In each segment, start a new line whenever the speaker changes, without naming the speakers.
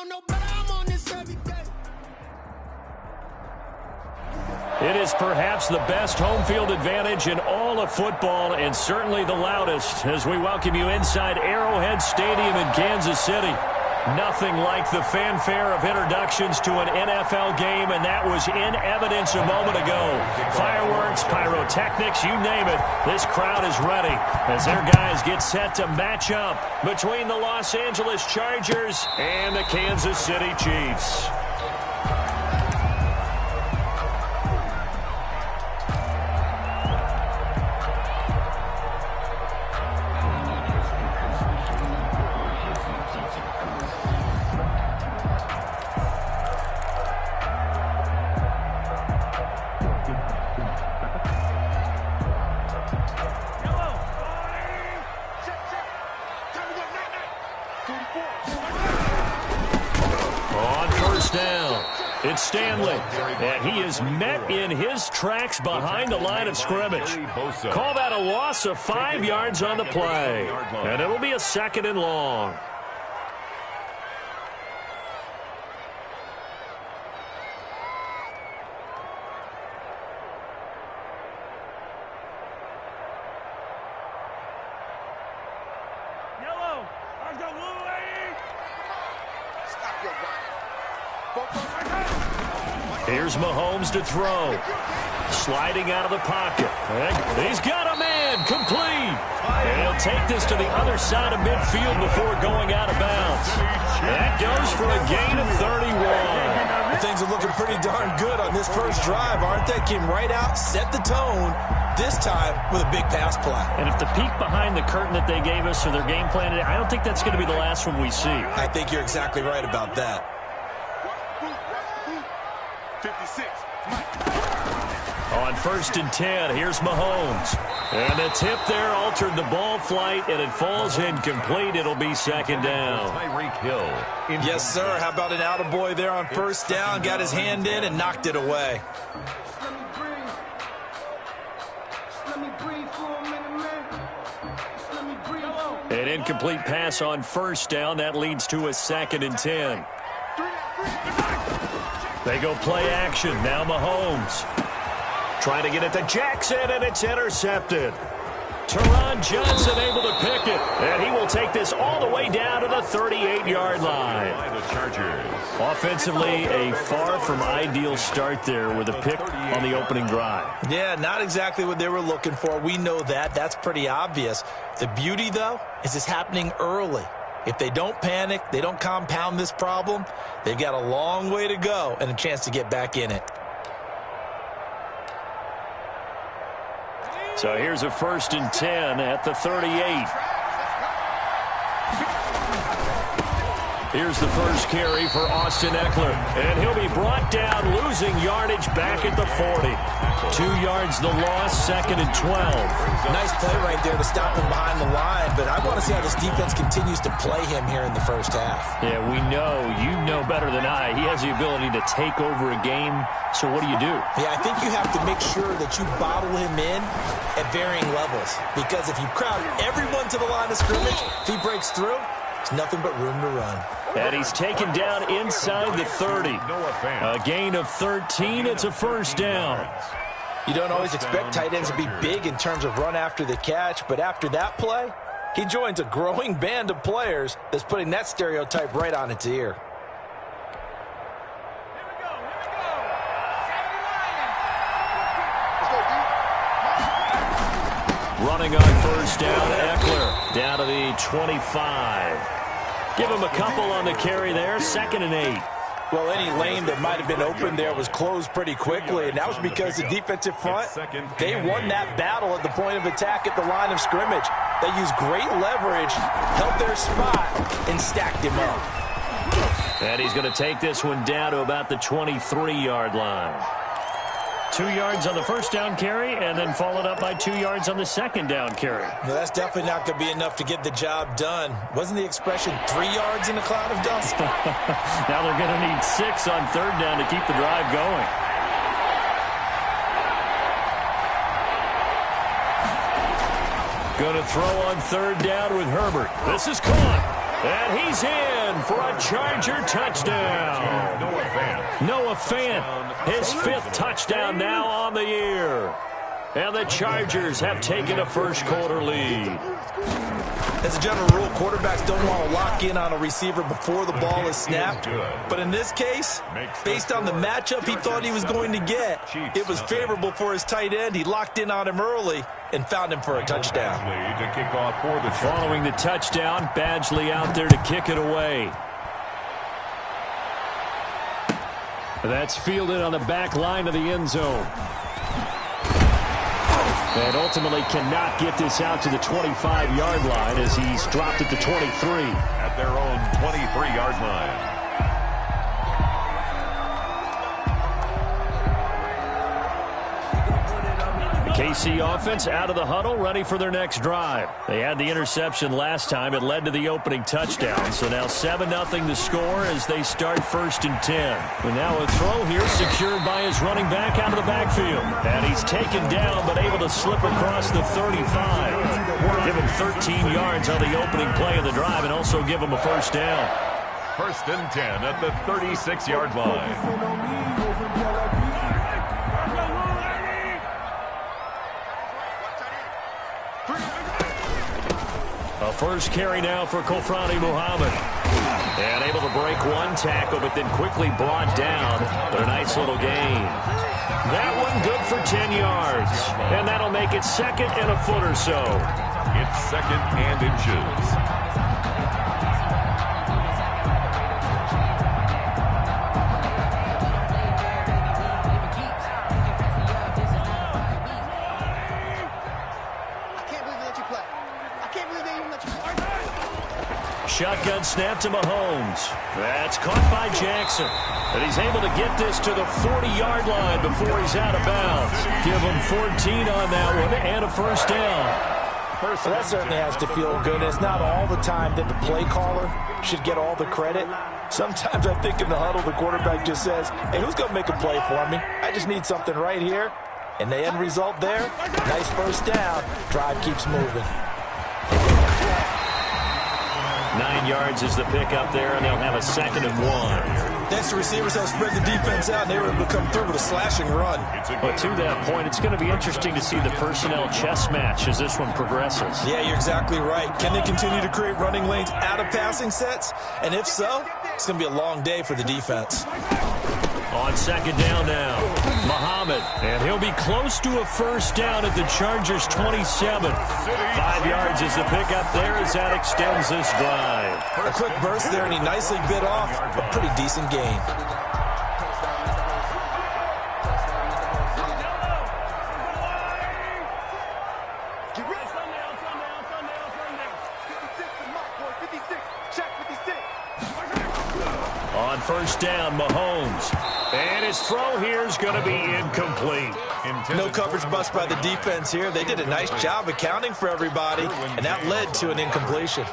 don't know, but I'm on this every day.
It is perhaps the best home field advantage in all of football, and certainly the loudest, as we welcome you inside Arrowhead Stadium in Kansas City. Nothing like the fanfare of introductions to an NFL game, and that was in evidence a moment ago. Fireworks, pyrotechnics, you name it. This crowd is ready as their guys get set to match up between the Los Angeles Chargers and the Kansas City Chiefs. It's Stanley, and he is met in his tracks behind the line of scrimmage. Call that a loss of 5 yards on the play, and it'll be a 2nd and long.
Yellow, I've got Louie.
Stop your run.
Here's Mahomes to throw. Sliding out of the pocket. And he's got a man. Complete. And he'll take this to the other side of midfield before going out of bounds. That goes for a gain of 31.
Things are looking pretty darn good on this first drive, aren't they? Came right out, set the tone, this time with a big pass play.
And if the peek behind the curtain that they gave us or their game plan today, I don't think that's going to be the last one we see.
I think you're exactly right about that.
56.
On 1st and 10, here's Mahomes. And the tip there altered the ball flight, and it falls incomplete. It'll be 2nd down.
Tyreek Hill.
Yes, sir. How about an attaboy there on 1st down? Got his hand in and knocked it away.
An incomplete pass on 1st down. That leads to a 2nd and 10. They go play action. Now Mahomes. Trying to get it to Jackson, and it's intercepted. Teron Johnson able to pick it, and he will take this all the way down to the 38-yard line. Offensively, a far from ideal start there with a pick on the opening drive.
Yeah, not exactly what they were looking for. We know that. That's pretty obvious. The beauty, though, is it's happening early. If they don't panic, they don't compound this problem, they've got a long way to go and a chance to get back in it.
So here's a 1st and 10 at the 38. Here's the first carry for Austin Eckler. And he'll be brought down, losing yardage back at the 40. 2 yards the loss, 2nd and 12.
Nice play right there to stop him behind the line, but I want to see how this defense continues to play him here in the first half.
Yeah, we know, you know better than I, he has the ability to take over a game, so what do you do?
Yeah, I think you have to make sure that you bottle him in at varying levels, because if you crowd everyone to the line of scrimmage, if he breaks through, there's nothing but room to run.
And he's taken down inside the 30. A gain of 13. It's a 1st down.
You don't always expect tight ends to be big in terms of run after the catch, but after that play, he joins a growing band of players that's putting that stereotype right on its ear.
Running on 1st down, Eckler down to the 25. Give him a couple on the carry there, 2nd and 8.
Well, any lane that might have been open there was closed pretty quickly, and that was because the defensive front, they won that battle at the point of attack at the line of scrimmage. They used great leverage, held their spot, and stacked him up.
And he's going to take this one down to about the 23-yard line. 2 yards on the 1st down carry, and then followed up by 2 yards on the 2nd down carry.
No, that's definitely not going to be enough to get the job done. Wasn't the expression 3 yards in a cloud of dust?
Now they're going to need 6 on 3rd down to keep the drive going. Going to throw on third down with Herbert. This is caught. And he's in for a Charger touchdown. Noah Fant, his 5th touchdown now on the year. And the Chargers have taken a first-quarter lead.
As a general rule, quarterbacks don't want to lock in on a receiver before the ball is snapped. But in this case, based on the matchup he thought he was going to get, it was favorable for his tight end. He locked in on him early and found him for a touchdown.
Following the touchdown, Badgley out there to kick it away. That's fielded on the back line of the end zone. And ultimately cannot get this out to the 25-yard line as he's dropped at the 23.
At their own 23-yard line.
KC offense out of the huddle, ready for their next drive. They had the interception last time. It led to the opening touchdown. So now 7-0 the score as they start 1st and 10. And now a throw here secured by his running back out of the backfield. And he's taken down but able to slip across the 35. Give him 13 yards on the opening play of the drive and also give him a first down.
1st and 10 at the 36-yard line.
A first carry now for Kofrani Muhammad. And able to break one tackle, but then quickly brought down. But a nice little gain. That one good for 10 yards. And that'll make it 2nd and a foot or so.
It's 2nd and inches.
Shotgun snap to Mahomes. That's caught by Jackson. And he's able to get this to the 40-yard line before he's out of bounds. Give him 14 on that one and a first down.
Well, that certainly has to feel good. It's not all the time that the play caller should get all the credit. Sometimes I think in the huddle, the quarterback just says, hey, who's going to make a play for me? I just need something right here. And the end result there, nice first down. Drive keeps moving.
9 yards is the pickup there, and they'll have a 2nd and 1.
Next, the receivers have spread the defense out, and they were able to come through with a slashing run.
But to that point, it's going to be interesting to see the personnel chess match as this one progresses.
Yeah, you're exactly right. Can they continue to create running lanes out of passing sets? And if so, it's going to be a long day for the defense.
On 2nd down now, Muhammad, and he'll be close to a first down at the Chargers' 27. 5 yards is the pickup there as that extends this drive.
A quick burst there, and he nicely bit off a pretty decent gain.
On 1st down, Mahomes. And his throw here is going to be incomplete.
No coverage bust by the defense here. They did a nice job accounting for everybody, and that led to an incompletion.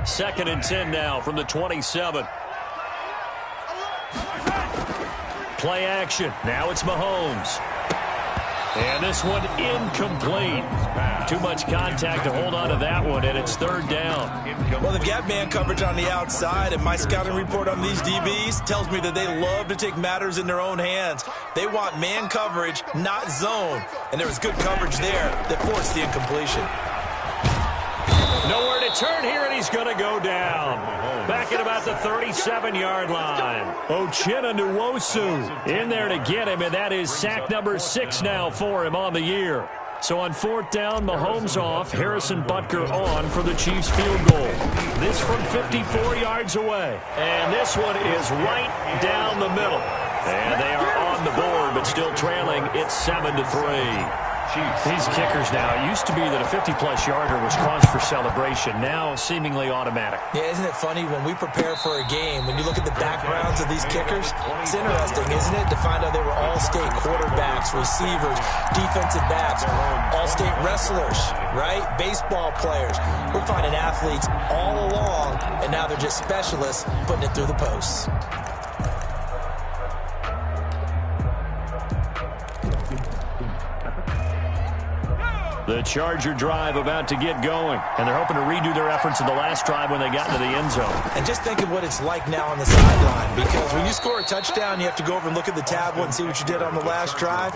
Second and 10 now from the 27. Play action. Now it's Mahomes. And this one incomplete. Too much contact to hold on to that one, and it's 3rd down.
Well, they've got man coverage on the outside, and my scouting report on these DBs tells me that they love to take matters in their own hands. They want man coverage, not zone. And there was good coverage there that forced the incompletion.
Nowhere to turn here, and he's going to go down. Back at about the 37-yard line. Uchenna Nwosu in there to get him, and that is sack number 6 now for him on the year. So on 4th down, Mahomes off, Harrison Butker on for the Chiefs field goal. This from 54 yards away. And this one is right down the middle. And they are on the board, but still trailing. It's 7-3. These kickers now, it used to be that a 50-plus yarder was cause for celebration. Now, seemingly automatic.
Yeah, isn't it funny when we prepare for a game, when you look at the backgrounds of these kickers, it's interesting, isn't it, to find out they were all-state quarterbacks, receivers, defensive backs, all-state wrestlers, right? Baseball players. We're finding athletes all along, and now they're just specialists putting it through the posts.
The Charger drive about to get going, and they're hoping to redo their efforts in the last drive when they got into the end zone.
And just think of what it's like now on the sideline, because when you score a touchdown, you have to go over and look at the tablet and see what you did on the last drive.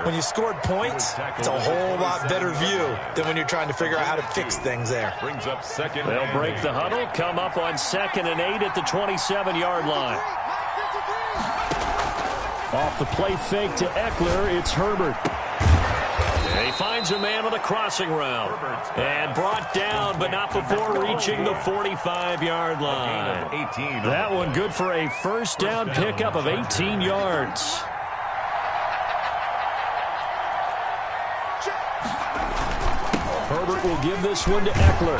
When you scored points, it's a whole lot better view than when you're trying to figure out how to fix things there.
They'll break the huddle, come up on 2nd and 8 at the 27-yard line. Off the play fake to Eckler, it's Herbert. He finds a man on the crossing route. And brought down, but not before reaching the 45-yard line. That one good for a first down pickup of 18 yards. Herbert will give this one to Eckler.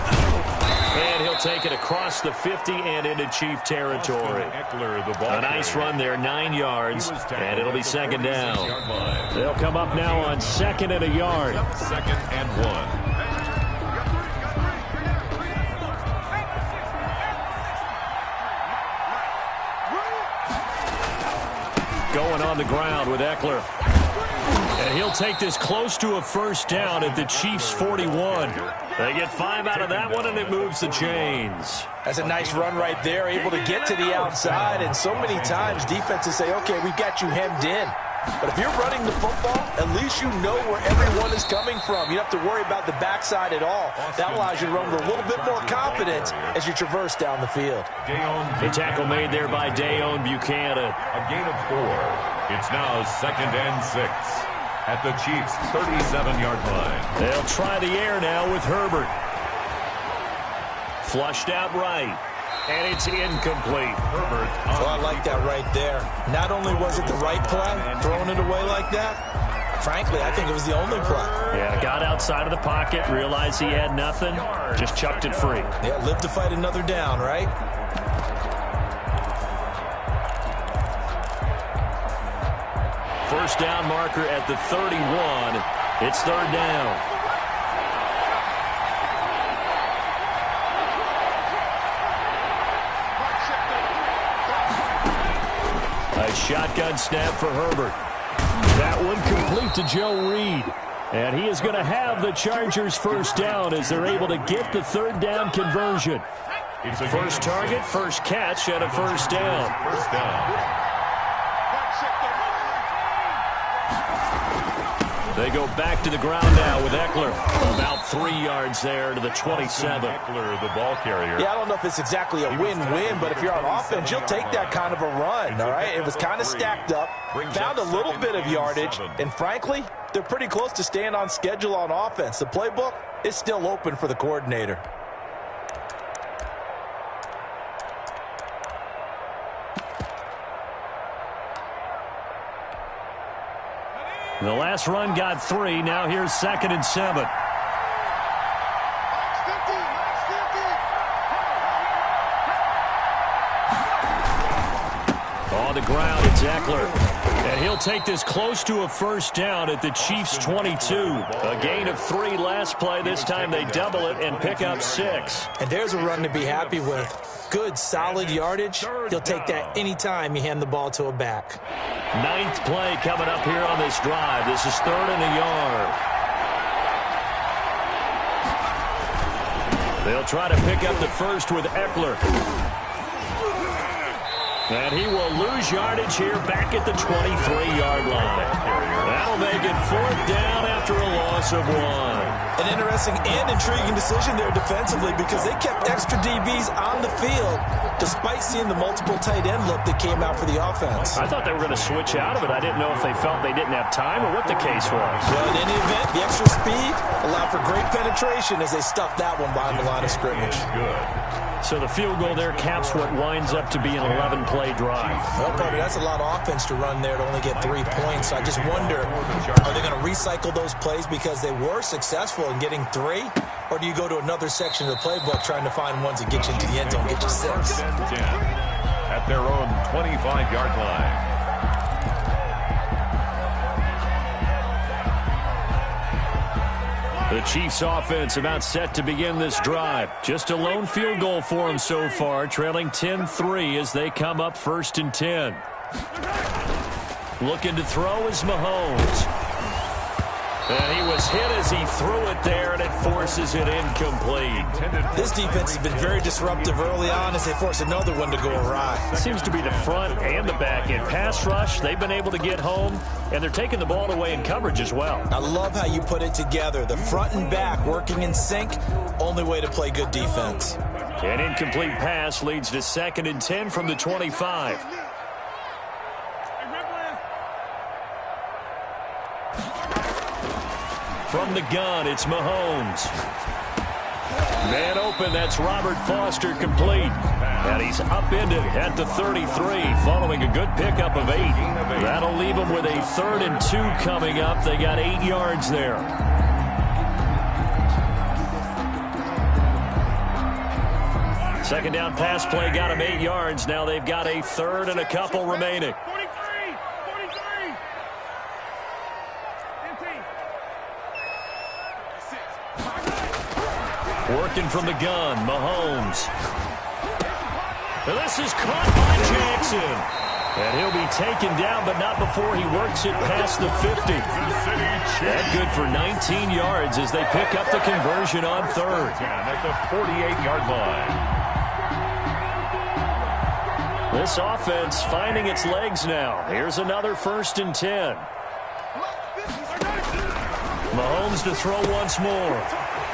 And he'll take it across the 50 and into Chief territory. A nice run there, 9 yards, and it'll be 2nd down. They'll come up now on 2nd and a yard.
2nd and 1.
Going on the ground with Eckler. And he'll take this close to a first down at the Chiefs' 41. They get 5 out of that one, and it moves the chains.
That's a nice run right there, able to get to the outside. And so many times defenses say, okay, we've got you hemmed in. But if you're running the football, at least you know where everyone is coming from. You don't have to worry about the backside at all. That allows you to run with a little bit more confidence as you traverse down the field.
The tackle made there by Dayon Buchanan.
A gain of 4. It's now 2nd and 6 at the Chiefs' 37-yard line.
They'll try the air now with Herbert. Flushed out right. And it's incomplete.
Herbert.
Well, I like that right there. Not only was it the right play, throwing it away like that, frankly, I think it was the only play.
Yeah, got outside of the pocket, realized he had nothing, just chucked it free.
Yeah, live to fight another down, right?
First down marker at the 31. It's 3rd down. A shotgun snap for Herbert. That one complete to Joe Reed. And he is going to have the Chargers first down as they're able to get the 3rd down conversion. First target, first catch, and a first down.
First down.
They go back to the ground now with Eckler. About 3 yards there to the 27.
Eckler, the ball carrier.
Yeah, I don't know if it's exactly a win-win, but if you're on offense, you'll take that kind of a run, all right? It was kind of stacked up, found a little bit of yardage, and frankly, they're pretty close to staying on schedule on offense. The playbook is still open for the coordinator.
The last run got 3. Now here's 2nd and 7. On the ground, it's Eckler. And he'll take this close to a first down at the Chiefs' 22. A gain of 3 last play. This time they double it and pick up 6.
And there's a run to be happy with. Good, solid yardage. He'll take that anytime you hand the ball to a back.
9th play coming up here on this drive. This is 3rd and a yard. They'll try to pick up the first with Eckler. And he will lose yardage here back at the 23-yard line. That'll make it 4th down after a loss of 1.
An interesting and intriguing decision there defensively because they kept extra DBs on the field despite seeing the multiple tight end look that came out for the offense.
I thought they were going to switch out of it. I didn't know if they felt they didn't have time or what the case was.
Well, in any event, the extra speed allowed for great penetration as they stuffed that one behind the line of scrimmage.
Good.
So the field goal there caps what winds up to be an 11-play drive.
Well, partner, that's a lot of offense to run there to only get 3 points. So I just wonder, are they going to recycle those plays because they were successful in getting 3? Or do you go to another section of the playbook trying to find ones that get you into the end zone, get you 6?
At their own 25-yard line.
The Chiefs offense about set to begin this drive. Just a lone field goal for them so far, trailing 10-3 as they come up 1st and 10. Looking to throw is Mahomes. And he was hit as he threw it there, and it forces it incomplete.
This defense has been very disruptive early on as they force another one to go awry.
It seems to be the front and the back end. Pass rush, they've been able to get home, and they're taking the ball away in coverage as well.
I love how you put it together. The front and back working in sync, only way to play good defense.
An incomplete pass leads to 2nd and 10 from the 25. From the gun, it's Mahomes. Man open, that's Robert Foster complete. And he's upended at the 33, following a good pickup of 8. That'll leave him with a 3rd and 2 coming up. They got 8 yards there. Second down pass play got him 8 yards. Now they've got a 3rd and a couple remaining. Working from the gun, Mahomes. This is caught by Jackson. And he'll be taken down, but not before he works it past the 50. That good for 19 yards as they pick up the conversion on 3rd.
At the 48-yard line.
This offense finding its legs now. Here's another 1st and 10. Mahomes to throw once more.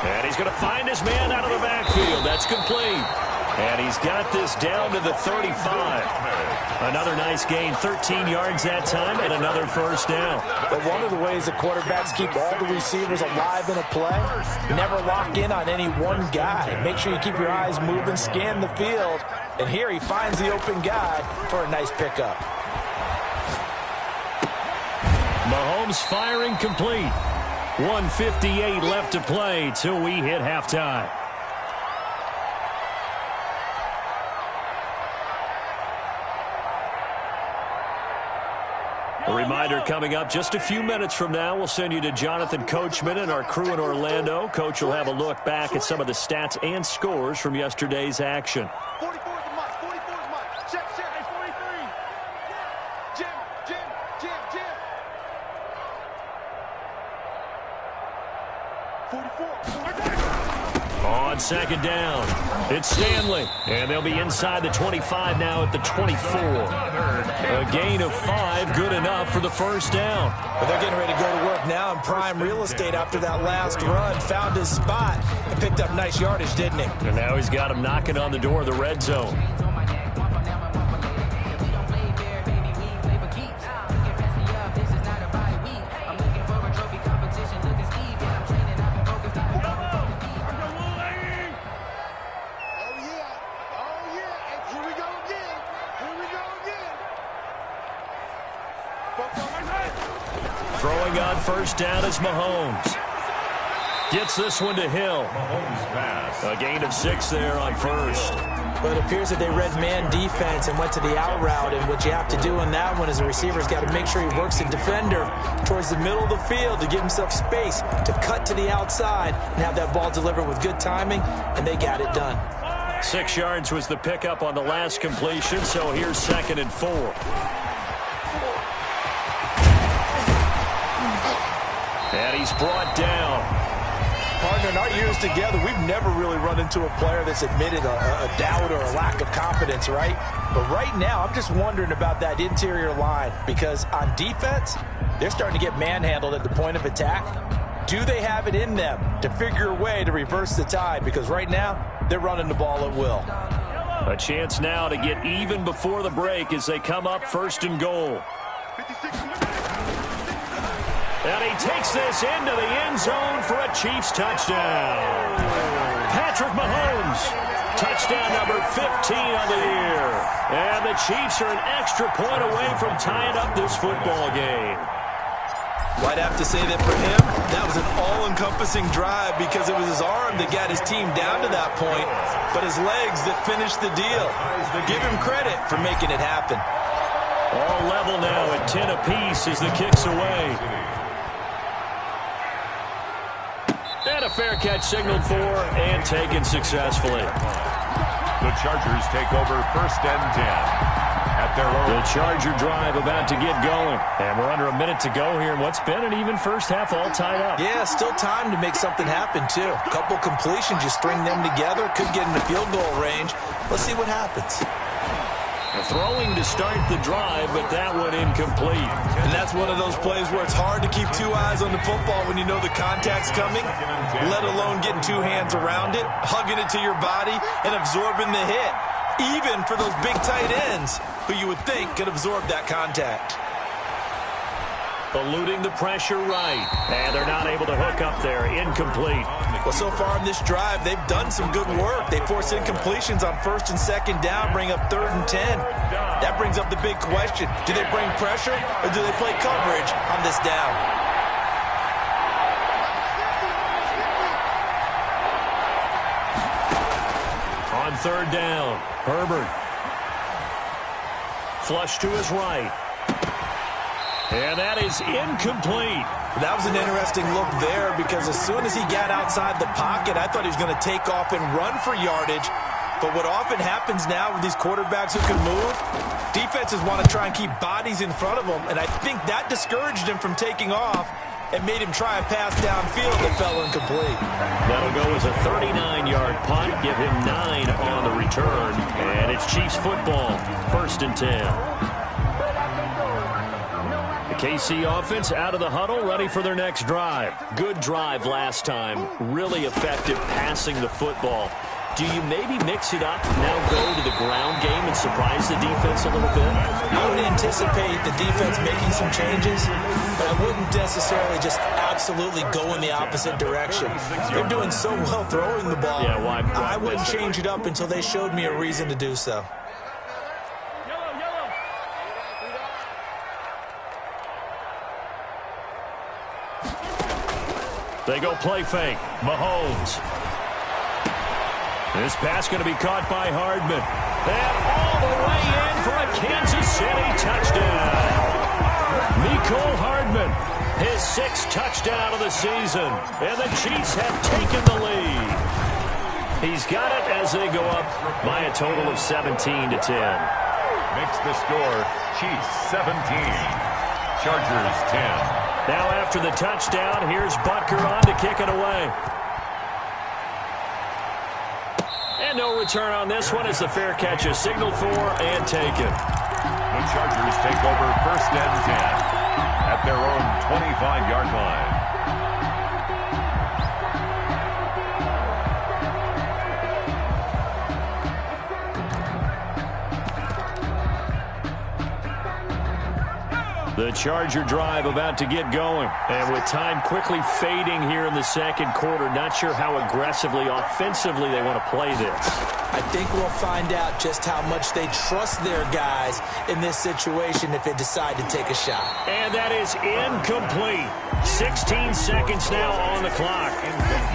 And he's going to find his man out of the backfield. That's complete. And he's got this down to the 35. Another nice gain, 13 yards that time, and another 1st down.
But one of the ways the quarterbacks keep all the receivers alive in a play, never lock in on any one guy. Make sure you keep your eyes moving, scan the field. And here he finds the open guy for a nice pickup.
Mahomes firing complete. 1:58 left to play till we hit halftime. A reminder coming up just a few minutes from now, we'll send you to Jonathan Coachman and our crew in Orlando. Coach will have a look back at some of the stats and scores from yesterday's action.
44 is Mike. 44 is Mike. Check. Hey, 43. Jim. 44.
On 2nd down, it's Stanley. And they'll be inside the 25 now at the 24. A gain of 5, good enough for the 1st down.
But they're getting ready to go to work now in prime real estate after that last run. Found his spot and picked up nice yardage, didn't he?
And now he's got him knocking on the door of the red zone. Throwing on 1st down is Mahomes. Gets this one to Hill. A gain of 6 there on 1st.
But it appears that they read man defense and went to the out route. And what you have to do in that one is the receiver's got to make sure he works the defender towards the middle of the field to give himself space to cut to the outside and have that ball delivered with good timing, and they got it done.
6 yards was the pickup on the last completion, so here's 2nd and 4. And he's brought down.
Partner, in our years together, we've never really run into a player that's admitted a doubt or a lack of confidence, right? But right now, I'm just wondering about that interior line because on defense, they're starting to get manhandled at the point of attack. Do they have it in them to figure a way to reverse the tide? Because right now, they're running the ball at will.
A chance now to get even before the break as they come up 1st and goal.
56.
And he takes this into the end zone for a Chiefs touchdown. Patrick Mahomes. Touchdown number 15 on the year. And the Chiefs are an extra point away from tying up this football game.
Well, I'd have to say that for him, that was an all-encompassing drive because it was his arm that got his team down to that point, but his legs that finished the deal. Give him credit for making it happen.
All level now at 10 apiece as the kick's away. And a fair catch signaled for and taken successfully.
The Chargers take over 1st and 10. At their own.
The Charger drive about to get going. And we're under a minute to go here in what's been an even first half, all tied up.
Yeah, still time to make something happen, too. A couple completions, you string them together, could get in the field goal range. Let's see what happens.
Throwing to start the drive, but that one incomplete.
And that's one of those plays where it's hard to keep two eyes on the football when you know the contact's coming, let alone getting two hands around it, hugging it to your body, and absorbing the hit. Even for those big tight ends who you would think could absorb that contact.
Eluding the pressure right. And they're not able to hook up there. Incomplete.
Well, so far in this drive, they've done some good work. They force incompletions on 1st and 2nd down, bring up 3rd and 10. That brings up the big question. Do they bring pressure or do they play coverage on this down?
On 3rd down, Herbert. Flush to his right. And that is incomplete.
That was an interesting look there because as soon as he got outside the pocket, I thought he was going to take off and run for yardage. But what often happens now with these quarterbacks who can move, defenses want to try and keep bodies in front of them, and I think that discouraged him from taking off and made him try a pass downfield that fell incomplete.
That'll go as a 39-yard punt, give him 9 on the return, and it's Chiefs football, 1st and 10. The KC offense out of the huddle, ready for their next drive. Good drive last time, really effective passing the football. Do you maybe mix it up, now go to the ground game and surprise the defense a little bit?
I would anticipate the defense making some changes, but I wouldn't necessarily just absolutely go in the opposite direction. They're doing so well throwing the ball.
Yeah, why
I wouldn't change it up until they showed me a reason to do so.
They go play fake. Mahomes. This pass going to be caught by Hardman. And all the way in for a Kansas City touchdown. Mecole Hardman, his 6th touchdown of the season. And the Chiefs have taken the lead. He's got it as they go up by a total of 17-10.
Makes the score Chiefs 17, Chargers 10.
Now after the touchdown, here's Butker on to kick it away. And no return on this one as the fair catch is signaled for and taken.
The Chargers take over 1st and 10 at their own 25-yard line.
The Charger drive about to get going. And with time quickly fading here in the 2nd quarter, not sure how aggressively, offensively they want to play this.
I think we'll find out just how much they trust their guys in this situation if they decide to take a shot.
And that is incomplete. 16 seconds now on the clock.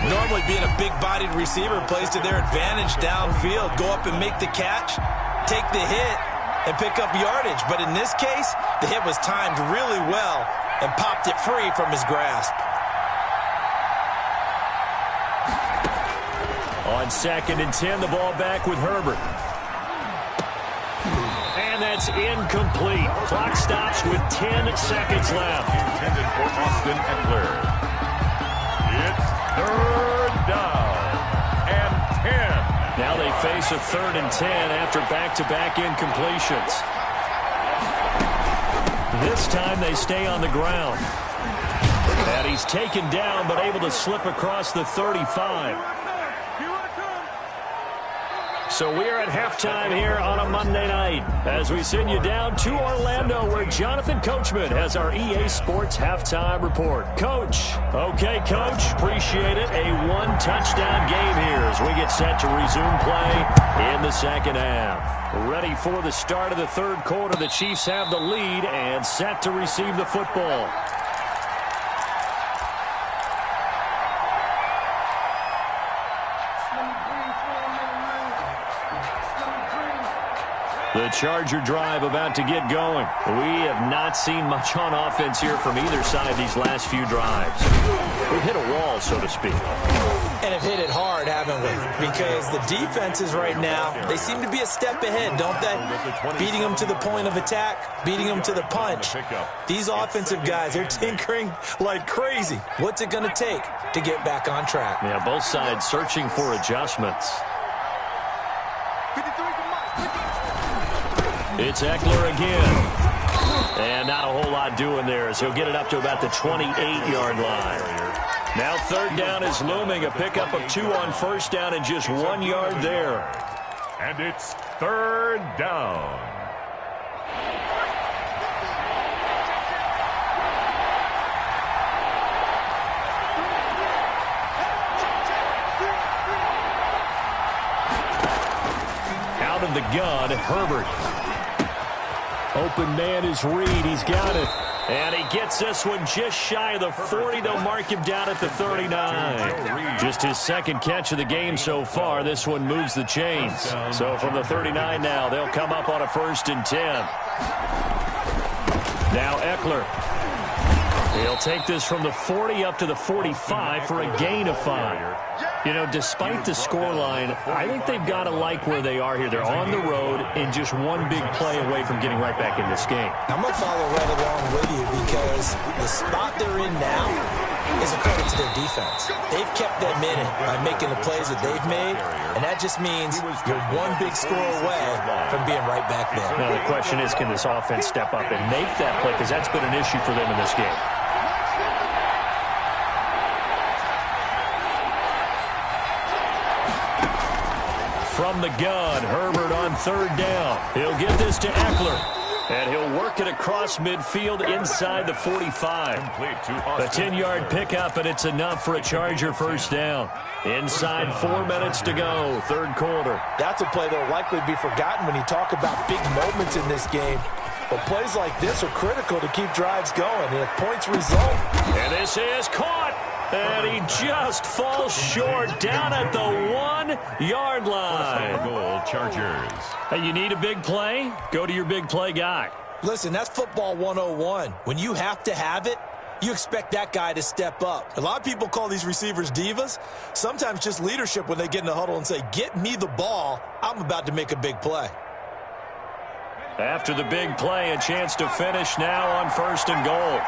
Normally being a big-bodied receiver plays to their advantage downfield. Go up and make the catch, take the hit, and pick up yardage. But in this case, the hit was timed really well and popped it free from his grasp.
On 2nd and 10, the ball back with Herbert. And that's incomplete. Clock stops with 10 seconds left.
Intended for Austin Eckler. It's 3rd down and 10.
Now they face a 3rd and 10 after back-to-back incompletions. This time they stay on the ground. And he's taken down but able to slip across the 35. So we are at halftime here on a Monday night as we send you down to Orlando where Jonathan Coachman has our EA Sports halftime report. Coach. Okay, Coach. Appreciate it. A one-touchdown game here as we get set to resume play in the second half. Ready for the start of the third quarter. The Chiefs have the lead and set to receive the football. The Charger drive about to get going. We have not seen much on offense here from either side these last few drives. We've hit a wall, so to speak.
And have hit it hard, haven't we? Because the defenses right now, they seem to be a step ahead, don't they? Beating them to the point of attack, beating them to the punch. These offensive guys, they're tinkering like crazy. What's it going to take to get back on track?
Yeah, both sides searching for adjustments. It's Eckler again. And not a whole lot doing there as he'll get it up to about the 28-yard line. Now third down is looming. A pickup of 2 on first down and just 1 yard there.
And it's third down.
Out of the gun, Herbert. Open man is Reed. He's got it. And he gets this one just shy of the 40. They'll mark him down at the 39. Just his second catch of the game so far. This one moves the chains. So from the 39 now, they'll come up on a 1st and 10. Now Eckler. He'll take this from the 40 up to the 45 for a gain of 5. You know, despite the scoreline, I think they've got to like where they are here. They're on the road and just one big play away from getting right back in this game.
I'm going to follow right along with you because the spot they're in now is a credit to their defense. They've kept them in it by making the plays that they've made, and that just means you're one big score away from being right back there.
Now, the question is, can this offense step up and make that play? Because that's been an issue for them in this game. From the gun, Herbert on third down. He'll get this to Eckler. And he'll work it across midfield inside the 45. A 10-yard pickup, and it's enough for a Charger first down. Inside 4 minutes to go, third quarter.
That's a play that will likely be forgotten when you talk about big moments in this game. But plays like this are critical to keep drives going, and if points result.
And this is caught. And he just falls short down at the 1 yard line.
Goal, Chargers.
Hey, you need a big play? Go to your big play guy.
Listen, that's football 101. When you have to have it, you expect that guy to step up. A lot of people call these receivers divas. Sometimes just leadership when they get in the huddle and say, get me the ball. I'm about to make a big play.
After the big play, a chance to finish now on 1st and goal.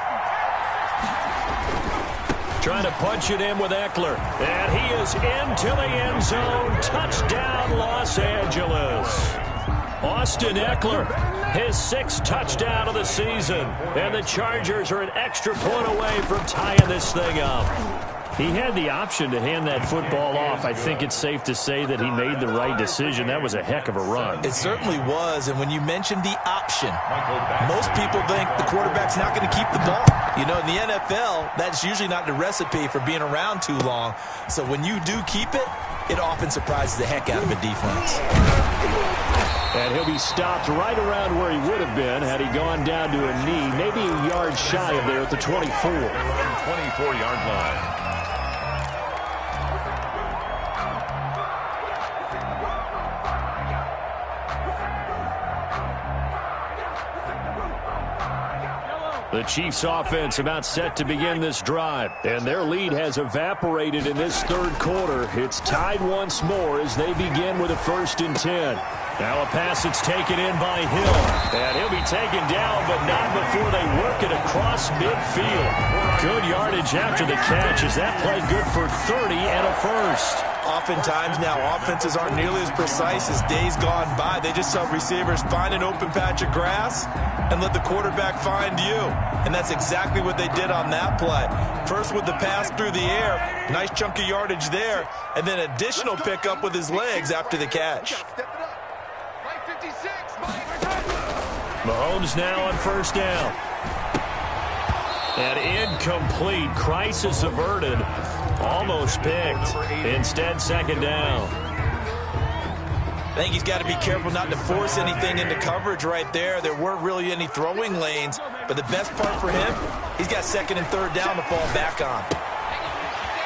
Trying to punch it in with Eckler. And he is into the end zone. Touchdown, Los Angeles. Austin Eckler, his 6th touchdown of the season. And the Chargers are an extra point away from tying this thing up. He had the option to hand that football off. I think it's safe to say that he made the right decision. That was a heck of a run.
It certainly was. And when you mentioned the option, most people think the quarterback's not going to keep the ball. You know, in the NFL, that's usually not the recipe for being around too long. So when you do keep it, it often surprises the heck out of a defense.
And he'll be stopped right around where he would have been had he gone down to a knee, maybe a yard shy of there at the 24.
24-yard line.
The Chiefs offense about set to begin this drive, and their lead has evaporated in this third quarter. It's tied once more as they begin with a 1st and 10. Now a pass that's taken in by Hill, and he'll be taken down, but not before they work it across midfield. Good yardage after the catch as that play good for 30 and a 1st.
Oftentimes now offenses aren't nearly as precise as days gone by. They just tell receivers, find an open patch of grass and let the quarterback find you. And that's exactly what they did on that play. First with the pass through the air, nice chunk of yardage there, and then additional pickup with his legs after the catch.
56, Mike.
Mahomes now on first down. And incomplete. Crisis averted. Almost picked. Instead, second down.
I think he's got to be careful not to force anything into coverage right there. There weren't really any throwing lanes. But the best part for him, he's got second and third down to fall back on.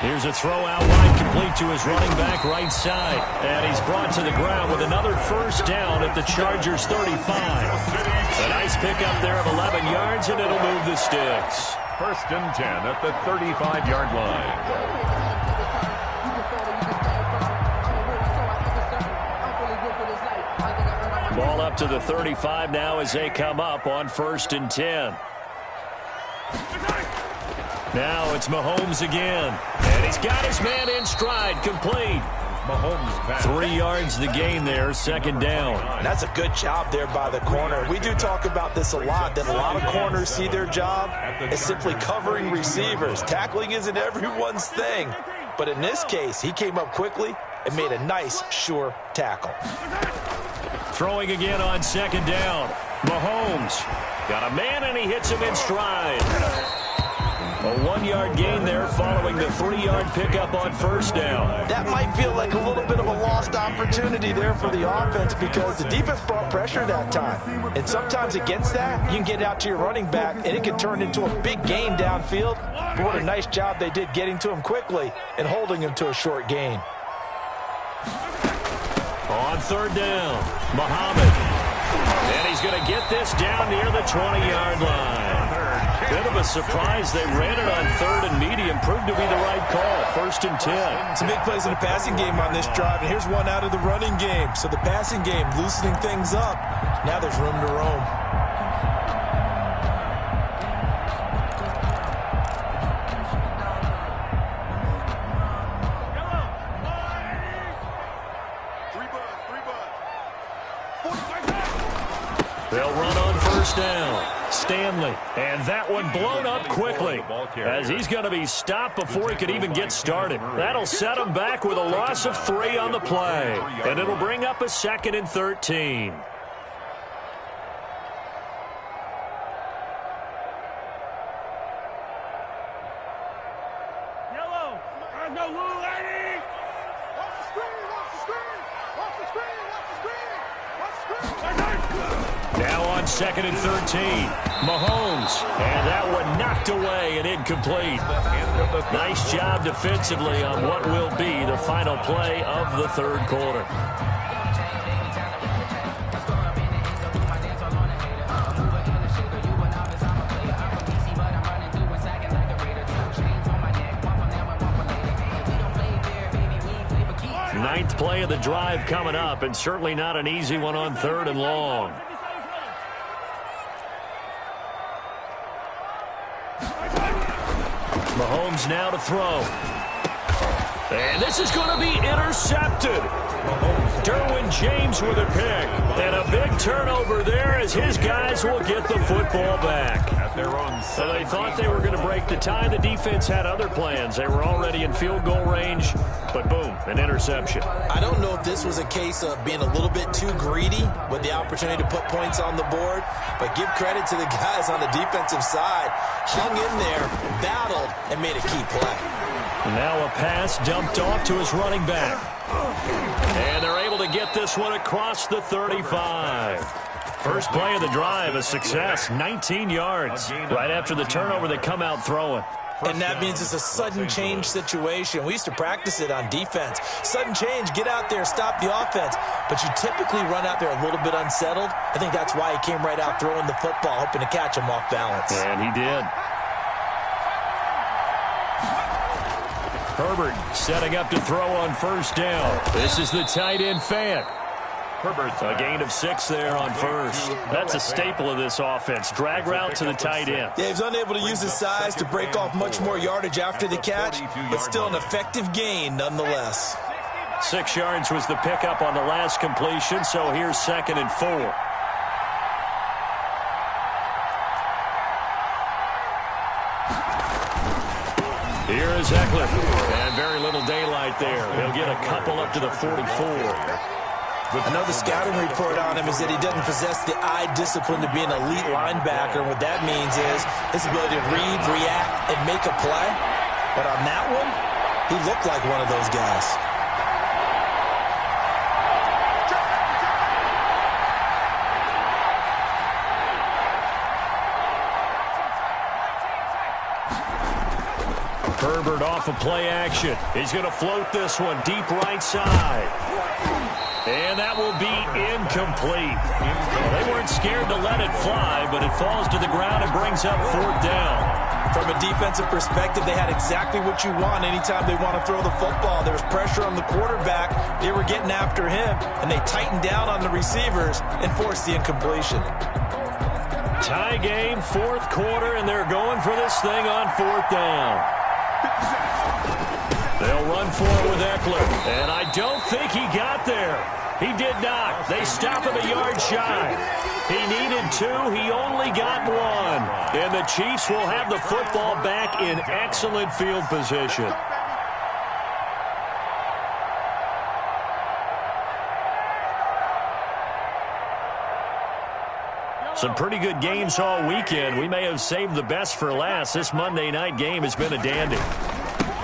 Here's a throw out wide, complete to his running back right side. And he's brought to the ground with another first down at the Chargers' 35. A nice pickup there of 11 yards, and it'll move the sticks.
First and 10 at the 35-yard line.
Ball up to the 35 now as they come up on first and 10. Now it's Mahomes again. And he's got his man in stride, complete.
Mahomes pass.
3 yards the gain there, second down.
That's a good job there by the corner. We do talk about this a lot, that a lot of corners see their job as simply covering receivers. Tackling isn't everyone's thing. But in this case, he came up quickly and made a nice, sure tackle.
Throwing again on second down. Mahomes got a man, and he hits him in stride. A 1-yard gain there following the 3-yard pickup on first down.
That might feel like a little bit of a lost opportunity there for the offense because the defense brought pressure that time. And sometimes against that, you can get out to your running back, and it can turn into a big gain downfield. But what a nice job they did getting to him quickly and holding him to a short gain.
On third down, Muhammad. And he's going to get this down near the 20-yard line. Bit of a surprise. They ran it on third and medium. Proved to be the right call. First and 10.
Some big plays in the passing game on this drive, and here's one out of the running game. So the passing game loosening things up. Now there's room to roam.
They'll run on first down. Stanley, and that one blown up quickly as he's going to be stopped before he could even get started. That'll set him back with a loss of 3 on the play, and it'll bring up a second and 13.
Yellow. No blue, lady. Watch the screen. Watch the screen. Watch the screen. Watch the screen. Watch the screen.
Now on second and 13, Mahomes, and that one knocked away and incomplete. Nice job defensively on what will be the final play of the third quarter. Ninth play of the drive coming up, and certainly not an easy one on third and long. Mahomes now to throw. And this is going to be intercepted. Derwin James with a pick. And a big turnover there as his guys will get the football back. So they thought they were going to break the tie. The defense had other plans. They were already in field goal range, but boom, an interception.
I don't know if this was a case of being a little bit too greedy with the opportunity to put points on the board, but give credit to the guys on the defensive side. Hung in there, battled, and made a key play.
Now a pass dumped off to his running back. And they're able to get this one across the 35. First play of the drive, a success, 19 yards. Right after the turnover, they come out throwing.
And that means it's a sudden change situation. We used to practice it on defense. Sudden change, get out there, stop the offense. But you typically run out there a little bit unsettled. I think that's why he came right out throwing the football, hoping to catch him off balance.
And he did. Herbert setting up to throw on first down. This is the tight end Fant. A gain of 6 there on first. That's a staple of this offense. Drag route to the tight end.
Yeah, he's unable to use his size to break off much more yardage after the catch, but still an effective gain nonetheless.
6 yards was the pickup on the last completion, so here's second and 4. Here is Eckler. And very little daylight there. He'll get a couple up to the 44.
I know the scouting report on him is that he doesn't possess the eye discipline to be an elite linebacker. And what that means is his ability to read, react, and make a play. But on that one, he looked like one of those guys.
Herbert off of play action. He's going to float this one deep right side. And that will be incomplete. Well, they weren't scared to let it fly, but it falls to the ground and brings up 4th down.
From a defensive perspective, they had exactly what you want anytime they want to throw the football. There was pressure on the quarterback. They were getting after him, and they tightened down on the receivers and forced the incompletion.
Tie game, 4th quarter, and they're going for this thing on 4th down. They'll run for it with Eckler, and I don't think he got there. He did not. They stop him a yard shy. He needed 2. He only got 1. And the Chiefs will have the football back in excellent field position. Some pretty good games all weekend. We may have saved the best for last. This Monday night game has been a dandy.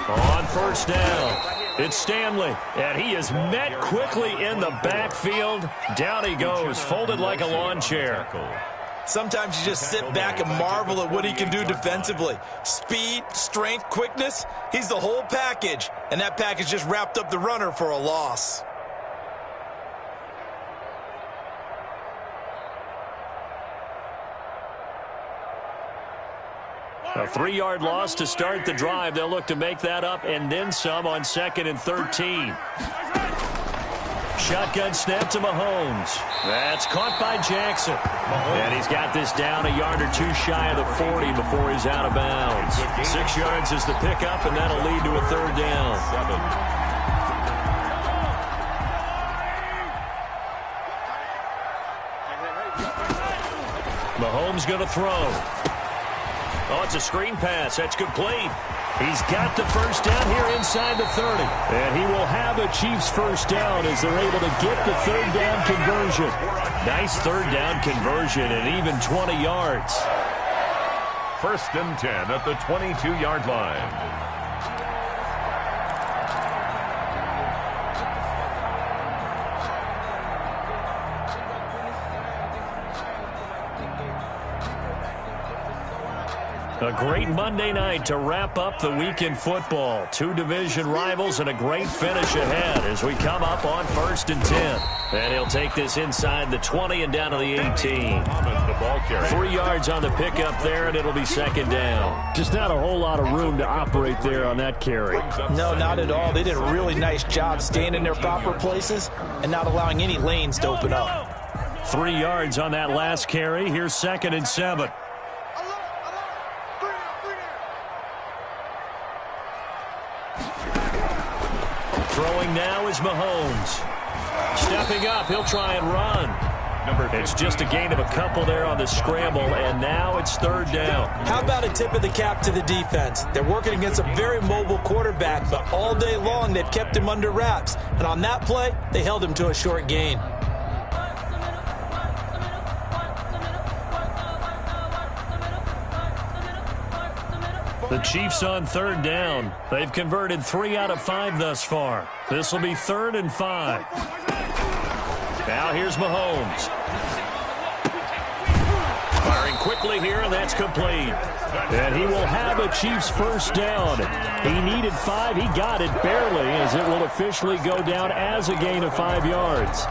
On 1st down, it's Stanley, and he is met quickly in the backfield. Down he goes, folded like a lawn chair.
Sometimes you just sit back and marvel at what he can do defensively. Speed, strength, quickness, he's the whole package. And that package just wrapped up the runner for a loss.
A 3-yard loss to start the drive. They'll look to make that up and then some on 2nd and 13. Shotgun snap to Mahomes. That's caught by Jackson. And he's got this down a yard or 2 shy of the 40 before he's out of bounds. 6 yards is the pickup, and that'll lead to a 3rd down. Mahomes going to throw. Oh, it's a screen pass. That's complete. He's got the 1st down here inside the 30. And he will have a Chiefs 1st down as they're able to get the 3rd down conversion. Nice 3rd down conversion and even 20 yards.
1st and 10 at the 22-yard line.
A great Monday night to wrap up the week in football. 2 division rivals and a great finish ahead as we come up on 1st and 10. And he'll take this inside the 20 and down to the 18. 3 yards on the pickup there, and it'll be 2nd down. Just not a whole lot of room to operate there on that carry.
No, not at all. They did a really nice job staying in their proper places and not allowing any lanes to open up.
3 yards on that last carry. Here's 2nd and 7. Throwing now is Mahomes. Stepping up, he'll try and run. It's just a gain of a couple there on the scramble, and now it's 3rd down.
How about a tip of the cap to the defense? They're working against a very mobile quarterback, but all day long they've kept him under wraps. And on that play, they held him to a short gain.
The Chiefs on 3rd down. They've converted 3 out of 5 thus far. This will be 3rd and 5. Now here's Mahomes. Firing quickly here, and that's complete. And he will have a Chiefs 1st down. He needed 5. He got it barely, as it will officially go down as a gain of 5 yards.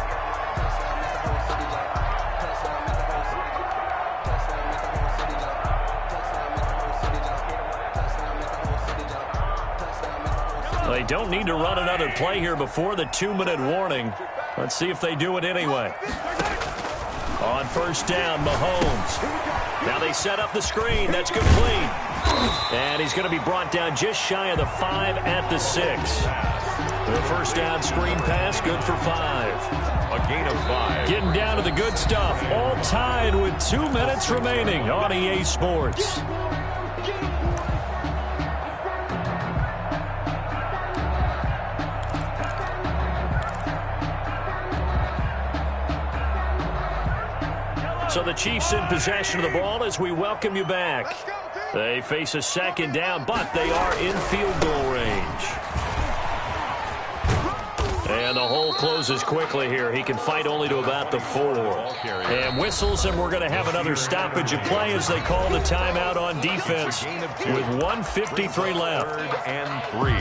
They don't need to run another play here before the 2-minute warning. Let's see if they do it anyway. On 1st down, Mahomes. Now they set up the screen. That's complete. And he's going to be brought down just shy of the 5 at the 6. The 1st down screen pass, good for 5.
A gain of 5.
Getting down to the good stuff. All tied with 2 minutes remaining on EA Sports. So the Chiefs in possession of the ball as we welcome you back. They face a second down, but they are in field goal range. And the hole closes quickly here. He can fight only to about the 4. And whistles, and we're going to have another stoppage of play as they call the timeout on defense with 1:53 left.
3rd and 3.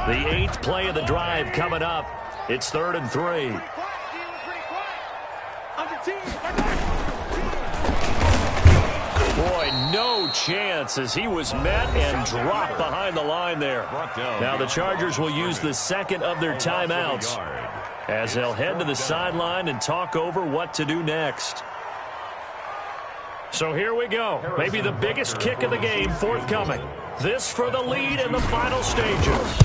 The 8th play of the drive coming up. It's 3rd and 3. Boy, no chance as he was met and dropped behind the line there. Now the Chargers will use the second of their timeouts as they'll head to the sideline and talk over what to do next. So here we go. Maybe the biggest kick of the game forthcoming. This for the lead in the final stages.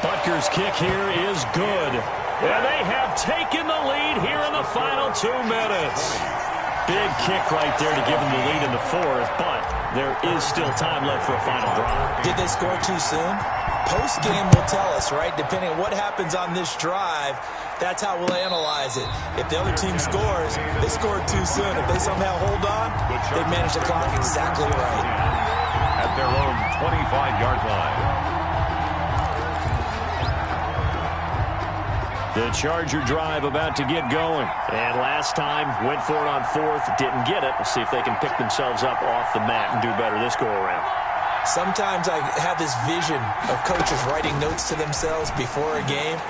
Butker's kick here is good. And they have taken the lead here in the final 2 minutes. Big kick right there to give them the lead in the 4th, but there is still time left for a final drive.
Did they score too soon? Post-game will tell us, right? Depending on what happens on this drive, that's how we'll analyze it. If the other team scores, they scored too soon. If they somehow hold on, they manage the clock exactly right.
At their own 25-yard line.
The Charger drive about to get going. And last time, went for it on 4th, didn't get it. We'll see if they can pick themselves up off the mat and do better this go-around.
Sometimes I have this vision of coaches writing notes to themselves before a game.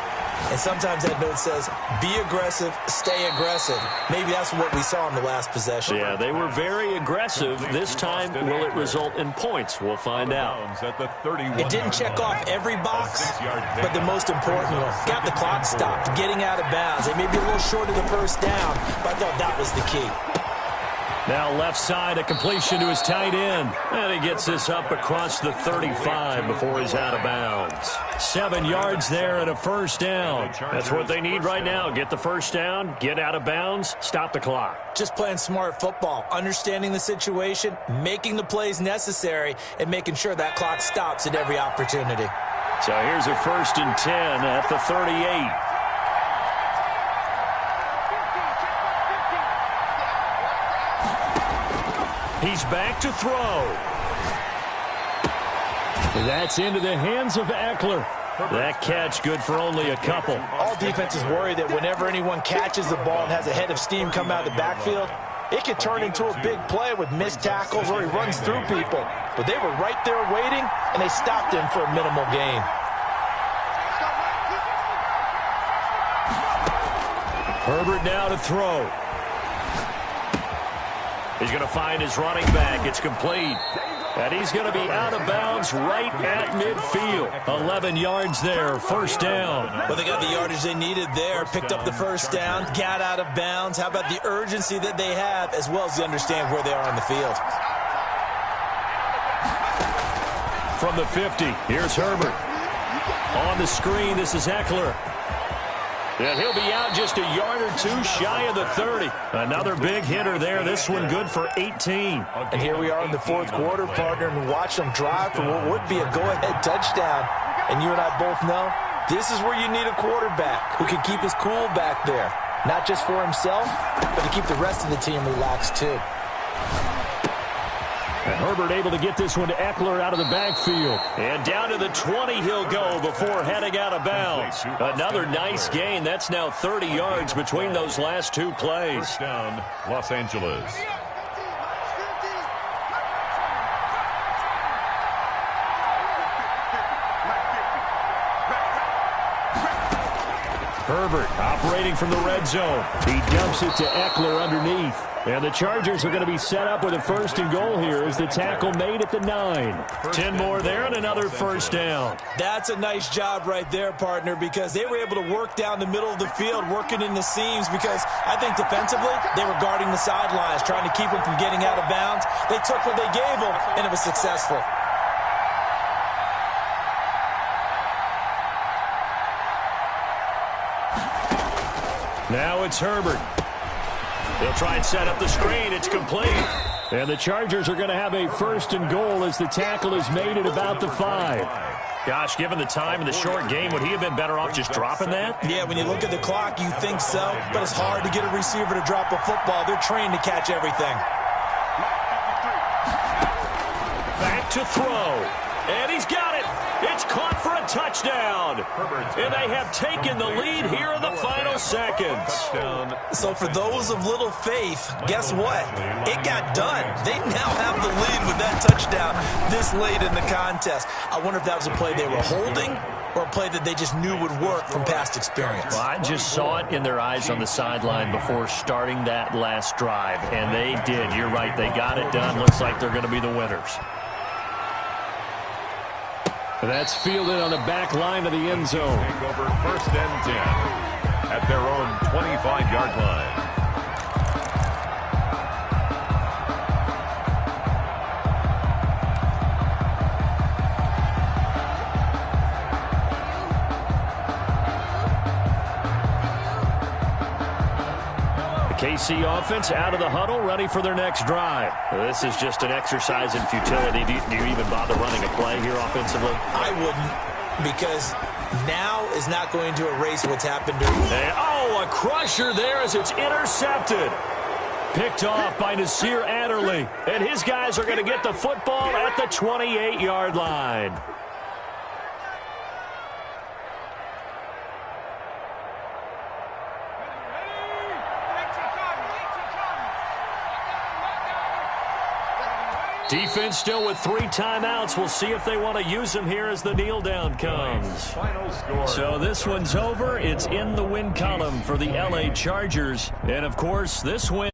And sometimes that note says, be aggressive, stay aggressive. Maybe that's what we saw in the last possession.
Yeah, they were very aggressive. This time, will it result in points? We'll find out.
It didn't check off every box, but the most important one. Got the clock stopped, getting out of bounds. They may be a little short of the first down, but I thought that was the key.
Now left side, a completion to his tight end. And he gets this up across the 35 before he's out of bounds. 7 yards there and a first down. That's what they need right now. Get the first down, get out of bounds, stop the clock.
Just playing smart football, understanding the situation, making the plays necessary, and making sure that clock stops at every opportunity.
So here's a 1st and 10 at the 38. He's back to throw. That's into the hands of Eckler. That catch good for only a couple.
All defenses worry that whenever anyone catches the ball and has a head of steam come out of the backfield, it could turn into a big play with missed tackles or he runs through people. But they were right there waiting, and they stopped him for a minimal gain.
Herbert now to throw. He's going to find his running back. It's complete. And he's going to be out of bounds right at midfield. 11 yards there, first down.
Well, they got the yardage they needed there, picked up the first down, got out of bounds. How about the urgency that they have, as well as they understand where they are on the field?
From the 50, here's Herbert. On the screen, this is Eckler. And he'll be out just a yard or two shy of the 30. Another big hitter there. This one good for 18.
And here we are in the 4th quarter, partner, and watch them drive for what would be a go-ahead touchdown. And you and I both know this is where you need a quarterback who can keep his cool back there. Not just for himself, but to keep the rest of the team relaxed too.
And Herbert able to get this one to Eckler out of the backfield. And down to the 20 he'll go before heading out of bounds. Another nice gain. That's now 30 yards between those last 2 plays.
First down, Los Angeles.
Herbert operating from the red zone. He dumps it to Eckler underneath. And the Chargers are going to be set up with a 1st and goal here as the tackle made at the 9. 10 more there and another first down.
That's a nice job right there, partner, because they were able to work down the middle of the field, working in the seams, because I think defensively they were guarding the sidelines, trying to keep them from getting out of bounds. They took what they gave them, and it was successful.
it's Herbert. They'll try and set up the screen. It's complete. And the Chargers are going to have a 1st and goal as the tackle is made at about the 5. Gosh, given the time in the short game, would he have been better off just dropping that?
Yeah, when you look at the clock, you think so, but it's hard to get a receiver to drop a football. They're trained to catch everything.
Back to throw. And he's got it. It's caught for a touchdown. And they have taken the lead here in the final seconds.
So for those of little faith, guess what? It got done. They now have the lead with that touchdown this late in the contest. I wonder if that was a play they were holding or a play that they just knew would work from past experience.
Well, I just saw it in their eyes on the sideline before starting that last drive, and they did. You're right. They got it done. Looks like they're going to be the winners. That's fielded on the back line of the end zone.
Take over 1st and 10 at their own 25-yard line.
KC offense out of the huddle, ready for their next drive. This is just an exercise in futility. Do you even bother running a play here offensively?
I wouldn't, because now is not going to erase what's happened.
A crusher there as it's intercepted. Picked off by Nasir Adderley. And his guys are going to get the football at the 28-yard line. Defense still with 3 timeouts. We'll see if they want to use them here as the kneel down comes. So this one's over. It's in the win column for the LA Chargers. And, of course, this win.